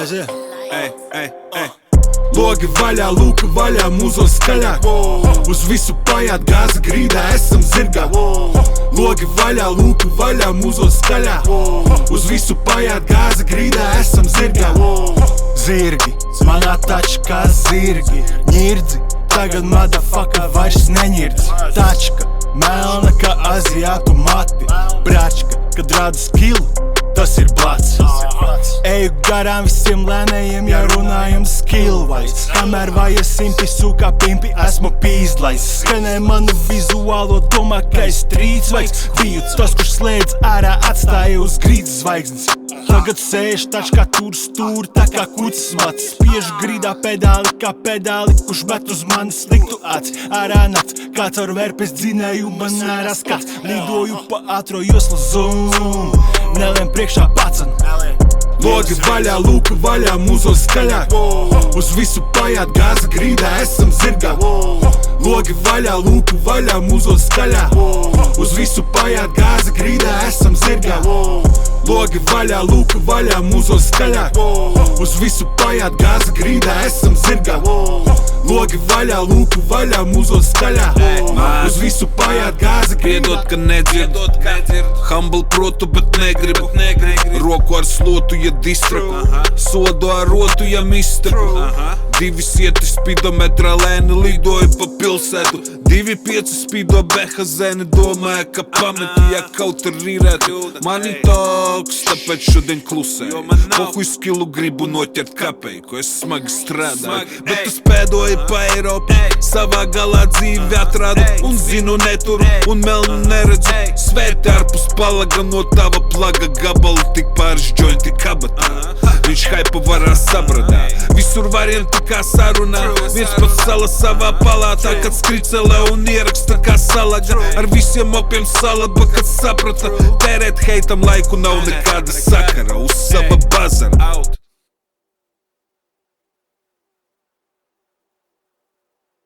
Aiziet! Logi vaļā, lūka vaļā, mūzos skaļāk. Uz visu paiet gāza grīdā, esam zirgā. Logi vaļā, lūka vaļā, mūzos skaļāk. Uz visu paiet gāza grīdā, esam zirgā. Zirgi, manā tačkā zirgi. Ņirdzi, tagad motherfucker vairs neņirdzi. Tačka, melna kā aziātu mati. Bračka, kad rāda skilu, tas ir blats. Eju garām visiem lēnējiem, ja runājam skillwise. Kamēr vajag simpi sūkā pimpi, esmu pīzdlais. Skanē manu vizuālo, domā, ka es trīcvaigs. Biju tas, kurš slēdz ārā, atstāja uz grīdas zvaigznes. Tagad sēž tačkā tur stūr, tā kā kucis mats. Spiežu grīdā pedāli kā pedāli, kurš met uz mani sliktu aci. Ārā nakts, kā caur vērpes dzinēju, man ārā skats. Lidoju pa ātro joslu zoom, nelēm priekšā pacan. Logi vaļā, lūka vaļā, mūzos skaļāk. Uz visu paiet gāza grīdā, esam zirgā. Logi vaļā, lūka vaļā, mūzos skaļāk. Uz visu paiet gāza grīdā, esam zirgā. Logi vaļā, lūka vaļā, mūzos skaļāk. Uz visu paiet gāza grīdā, esam zirgā. Logi vaļā, lūka vaļā, mūzos skaļāk. Uz visu paiet gāza grīdā. Piedod, ka nedzird. Humble protu, bet negribu. Roku ar slotu, ja distraku. Sodu ar rotu, ja mistraku. 2 sieti spidometrā lēni lidoju pa pilsētu. 2,5 spido behazēni, domāju, ka pameti, ja kaut ar rīrētu. Mani toks, tāpēc šodien klusēju. Pohuj skilu gribu noķert kapeiku, es smagi strādāju. Bet es pēdoju pa Eiropu, savā galā dzīvi atrādu. Un zinu neturu, un melnu neredzu. Svēti ārpus palaga no tava plaga gabalu, tik pāris džointi kabatā. Viņš haipa varā sabradā, visur varianti kā sarunā. Viens pats sala savā palātā, kad skricelē un ieraksta kā salaga. Ar visiem opiem salaba, kad saprata, tērēt heitam laiku nav nekāda sakara. Uz sava bazara.